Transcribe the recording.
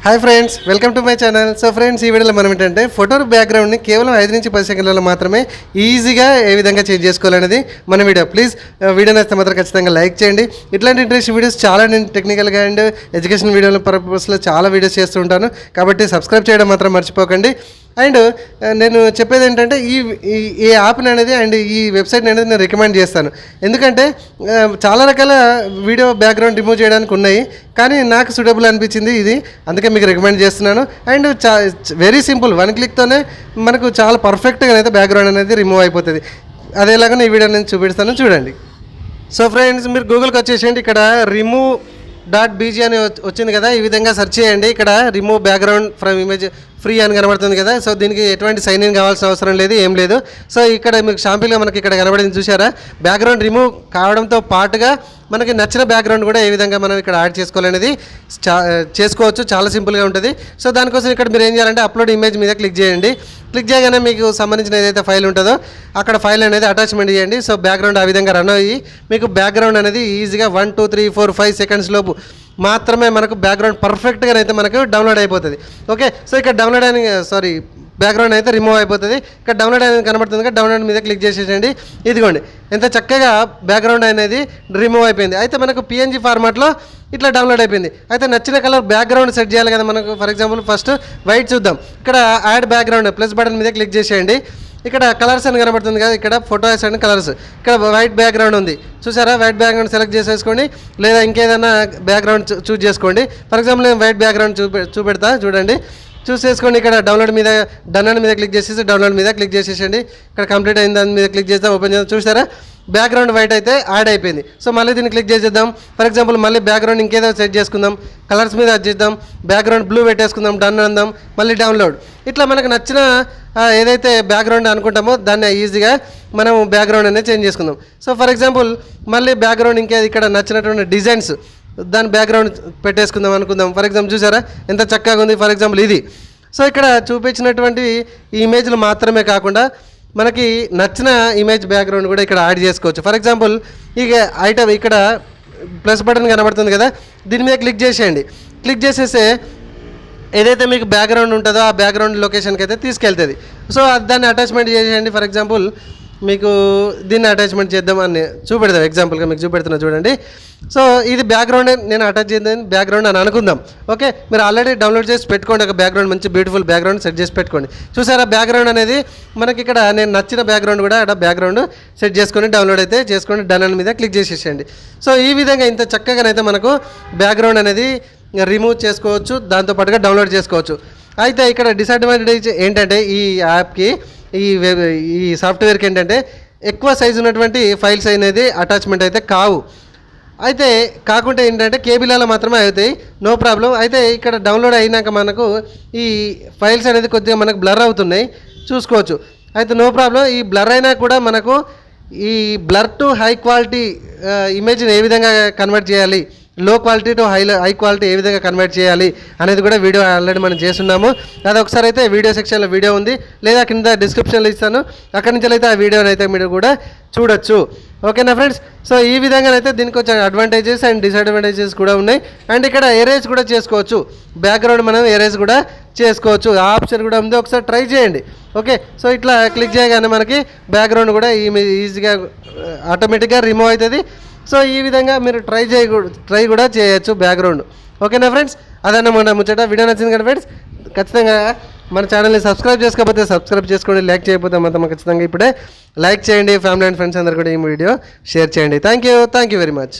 Hi friends, welcome to my channel. So friends, ఈ వీడియోలో మనం ఏంటంటే ఫోటో బ్యాక్గ్రౌండ్ని కేవలం 5 నుంచి 10 సెకండ్లలో మాత్రమే ఈజీగా ఏ విధంగా చేంజ్ చేసుకోవాలనేది మన వీడియో. ప్లీజ్ వీడియో నచ్చితే మాత్రం ఖచ్చితంగా లైక్ చేయండి. ఇట్లాంటి ఇంట్రెస్ట్ వీడియోస్ చాలా నేను టెక్నికల్గా అండ్ ఎడ్యుకేషన్ వీడియోల పర్పస్లో చాలా వీడియోస్ చేస్తూ ఉంటాను, కాబట్టి సబ్స్క్రైబ్ చేయడం మాత్రం మర్చిపోకండి. అండ్ నేను చెప్పేది ఏంటంటే ఈ యాప్ని అనేది అండ్ ఈ వెబ్సైట్ని అనేది నేను రికమెండ్ చేస్తాను. ఎందుకంటే చాలా రకాల వీడియో బ్యాక్గ్రౌండ్ రిమూవ్ చేయడానికి ఉన్నాయి, కానీ నాకు సూటబుల్ అనిపించింది ఇది, అందుకే మీకు రికమెండ్ చేస్తున్నాను. అండ్ వెరీ సింపుల్, 1 క్లిక్తోనే మనకు చాలా పర్ఫెక్ట్గా అయితే బ్యాక్గ్రౌండ్ అనేది రిమూవ్ అయిపోతుంది. అదేలాగా ఈ వీడియో నేను చూపిస్తాను, చూడండి. సో ఫ్రెండ్స్, మీరు గూగుల్కి వచ్చేసేయండి. ఇక్కడ remove.bg అని వచ్చింది కదా, ఈ విధంగా సెర్చ్ చేయండి. ఇక్కడ remove background from image free అని కనబడుతుంది కదా. సో దీనికి ఎటువంటి సైన్ ఇన్ కావాల్సిన అవసరం లేదు, ఏం లేదు. సో ఇక్కడ మీకు షాంపిల్గా మనకి ఇక్కడ కనబడింది చూసారా, బ్యాక్గ్రౌండ్ రిమూవ్ కావడంతో పాటుగా మనకి నచ్చిన బ్యాక్గ్రౌండ్ కూడా ఏ విధంగా మనం ఇక్కడ యాడ్ చేసుకోవాలనేది చేసుకోవచ్చు. చాలా సింపుల్గా ఉంటుంది. సో దానికోసం ఇక్కడ మీరు ఏం చేయాలంటే అప్లోడ్ ఇమేజ్ మీద క్లిక్ చేయండి. క్లిక్ చేయగానే మీకు సంబంధించిన ఏదైతే ఫైల్ ఉంటుందో అక్కడ ఫైల్ అనేది అటాచ్మెంట్ చేయండి. సో బ్యాక్గ్రౌండ్ ఆ విధంగా రన్ అయ్యి మీకు బ్యాక్గ్రౌండ్ అనేది ఈజీగా 1 2 3 4 5 సెకండ్స్ లోపు మాత్రమే మనకు బ్యాక్గ్రౌండ్ పర్ఫెక్ట్గా అయితే మనకు డౌన్లోడ్ అయిపోతుంది. ఓకే, సో ఇక్కడ డౌన్లోడ్ అని బ్యాక్గ్రౌండ్ అయితే రిమూవ్ అయిపోతుంది. ఇక్కడ డౌన్లోడ్ అనేది కనబడుతుంది కదా, డౌన్లోడ్ మీద క్లిక్ చేసేసండి. ఇదిగోండి, ఎంత చక్కగా బ్యాక్గ్రౌండ్ అనేది రిమూవ్ అయిపోయింది. అయితే మనకు PNG ఫార్మాట్లో ఇట్లా డౌన్లోడ్ అయిపోయింది. అయితే నచ్చిన కలర్ బ్యాక్గ్రౌండ్ సెట్ చేయాలి కదా మనకు. ఫర్ ఎగ్జాంపుల్ ఫస్ట్ వైట్ చూద్దాం. ఇక్కడ యాడ్ బ్యాక్గ్రౌండ్ ప్లస్ బటన్ మీద క్లిక్ చేసేయండి. ఇక్కడ కలర్స్ అని కనబడుతుంది కదా, ఇక్కడ ఫోటోస్ అండ్ కలర్స్. ఇక్కడ వైట్ బ్యాక్గ్రౌండ్ ఉంది చూసారా, వైట్ బ్యాక్గ్రౌండ్ సెలెక్ట్ చేసేసుకోండి, లేదా ఇంకేదైనా బ్యాక్గ్రౌండ్ చూజ్ చేసుకోండి. ఫర్ ఎగ్జాంపుల్ నేను వైట్ బ్యాక్గ్రౌండ్ చూపెడతా, చూడండి. చూస్ చేసుకోండి. ఇక్కడ డౌన్లోడ్ మీద డన్ అని మీద క్లిక్ చేసేసి డౌన్లోడ్ మీద క్లిక్ చేసేసండి. ఇక్కడ కంప్లీట్ అయిన దాని మీద క్లిక్ చేద్దాం, ఓపెన్ చేద్దాం. చూసారా, బ్యాక్గ్రౌండ్ వైట్ అయితే యాడ్ అయిపోయింది. సో మళ్ళీ దీన్ని క్లిక్ చేసేద్దాం. ఫర్ ఎగ్జాంపుల్ మళ్ళీ బ్యాక్గ్రౌండ్ ఇంకేదో సెట్ చేసుకుందాం, కలర్స్ మీద చేద్దాం, బ్యాక్గ్రౌండ్ బ్లూ పెట్టేసుకుందాం, డన్ అందాం, మళ్ళీ డౌన్లోడ్. ఇట్లా మనకు నచ్చిన ఏదైతే బ్యాక్గ్రౌండ్ అనుకుంటామో దాన్ని ఈజీగా మనం బ్యాక్గ్రౌండ్ అనేది చేంజ్ చేసుకుందాం. సో ఫర్ ఎగ్జాంపుల్ మళ్ళీ బ్యాక్గ్రౌండ్ ఇంకేది ఇక్కడ నచ్చినటువంటి డిజైన్స్ దాని బ్యాక్గ్రౌండ్ పెట్టేసుకుందాం అనుకుందాం. ఫర్ ఎగ్జాంపుల్ చూసారా ఎంత చక్కగా ఉంది. ఫర్ ఎగ్జాంపుల్ ఇది. సో ఇక్కడ చూపించినటువంటి ఈ ఇమేజ్లు మాత్రమే కాకుండా మనకి నచ్చిన ఇమేజ్ బ్యాక్గ్రౌండ్ కూడా ఇక్కడ యాడ్ చేసుకోవచ్చు. ఫర్ ఎగ్జాంపుల్ ఇక ఐటమ్ ఇక్కడ ప్లస్ బటన్ కనబడుతుంది కదా, దీని మీద క్లిక్ చేసేయండి. క్లిక్ చేసేస్తే ఏదైతే మీకు బ్యాక్గ్రౌండ్ ఉంటుందో ఆ బ్యాక్గ్రౌండ్ లొకేషన్కి అయితే తీసుకెళ్తుంది. సో దాన్ని అటాచ్మెంట్ చేసేయండి. ఫర్ ఎగ్జాంపుల్ మీకు దీన్ని అటాచ్మెంట్ చేద్దాం అని చూపెడతాం, ఎగ్జాంపుల్గా మీకు చూపెడుతున్నా చూడండి. సో ఇది బ్యాక్గ్రౌండ్ నేను అటాచ్ చేద్దాం బ్యాక్గ్రౌండ్ అని అనుకుందాం. ఓకే, మీరు ఆల్రెడీ డౌన్లోడ్ చేసి పెట్టుకోండి, ఒక బ్యాక్గ్రౌండ్ మంచి బ్యూటిఫుల్ బ్యాక్గ్రౌండ్ సెట్ చేసి పెట్టుకోండి. చూసారా, బ్యాక్గ్రౌండ్ అనేది మనకి ఇక్కడ నేను నచ్చిన బ్యాక్గ్రౌండ్ కూడా అక్కడ బ్యాక్గ్రౌండ్ సెట్ చేసుకొని డౌన్లోడ్ అయితే చేసుకోండి, డన్ అని మీద క్లిక్ చేసేసేయండి. సో ఈ విధంగా ఇంత చక్కగానైతే మనకు బ్యాక్గ్రౌండ్ అనేది రిమూవ్ చేసుకోవచ్చు, దాంతోపాటుగా డౌన్లోడ్ చేసుకోవచ్చు. అయితే ఇక్కడ డిసడ్వాంటేజ్ ఏంటంటే ఈ యాప్కి ఈ సాఫ్ట్వేర్కి ఏంటంటే ఎక్కువ సైజు ఉన్నటువంటి ఫైల్స్ అనేది అటాచ్మెంట్ అయితే కావు. అయితే కాకుండా ఏంటంటే కేబీలలో మాత్రమే అవుతాయి, నో ప్రాబ్లం. అయితే ఇక్కడ డౌన్లోడ్ అయినాక మనకు ఈ ఫైల్స్ అనేది కొద్దిగా మనకు బ్లర్ అవుతున్నాయి, చూసుకోవచ్చు. అయితే నో ప్రాబ్లం. ఈ బ్లర్ అయినా కూడా మనకు ఈ బ్లర్ టు హై క్వాలిటీ ఇమేజ్ని ఏ విధంగా కన్వర్ట్ చేయాలి, లో క్వాలిటీ టు హై క్వాలిటీ ఏ విధంగా కన్వర్ట్ చేయాలి అనేది కూడా వీడియో ఆల్రెడీ మనం చేస్తున్నాము. అది ఒకసారి అయితే వీడియో సెక్షన్లో వీడియో ఉంది, లేదా కింద డిస్క్రిప్షన్లో ఇస్తాను, అక్కడి నుంచి అయితే ఆ వీడియోని అయితే మీరు కూడా చూడొచ్చు. ఓకేనా ఫ్రెండ్స్? సో ఈ విధంగా అయితే దీనికి వచ్చే అడ్వాంటేజెస్ అండ్ డిసడ్వాంటేజెస్ కూడా ఉన్నాయి. అండ్ ఇక్కడ ఎరేజ్ కూడా చేసుకోవచ్చు, బ్యాక్గ్రౌండ్ మనం ఎరేజ్ కూడా చేసుకోవచ్చు, ఆ ఆప్షన్ కూడా ఉంది, ఒకసారి ట్రై చేయండి. ఓకే, సో ఇట్లా క్లిక్ చేయగానే మనకి బ్యాక్గ్రౌండ్ కూడా ఈజీగా ఆటోమేటిక్గా రిమూవ్ అవుతుంది. సో ఈ విధంగా మీరు ట్రై కూడా చేయొచ్చు బ్యాక్గ్రౌండ్. ఓకేనా ఫ్రెండ్స్? అదన్నమాట ముచ్చట. వీడియో నచ్చింది కదా ఫ్రెండ్స్, ఖచ్చితంగా మన ఛానల్ని సబ్స్క్రైబ్ చేసుకోకపోతే సబ్స్క్రైబ్ చేసుకోండి, లైక్ చేయకపోతే మాత్రం ఖచ్చితంగా ఇప్పుడే లైక్ చేయండి. ఫ్యామిలీ అండ్ ఫ్రెండ్స్ అందరు కూడా ఈ వీడియో షేర్ చేయండి. Thank you very much.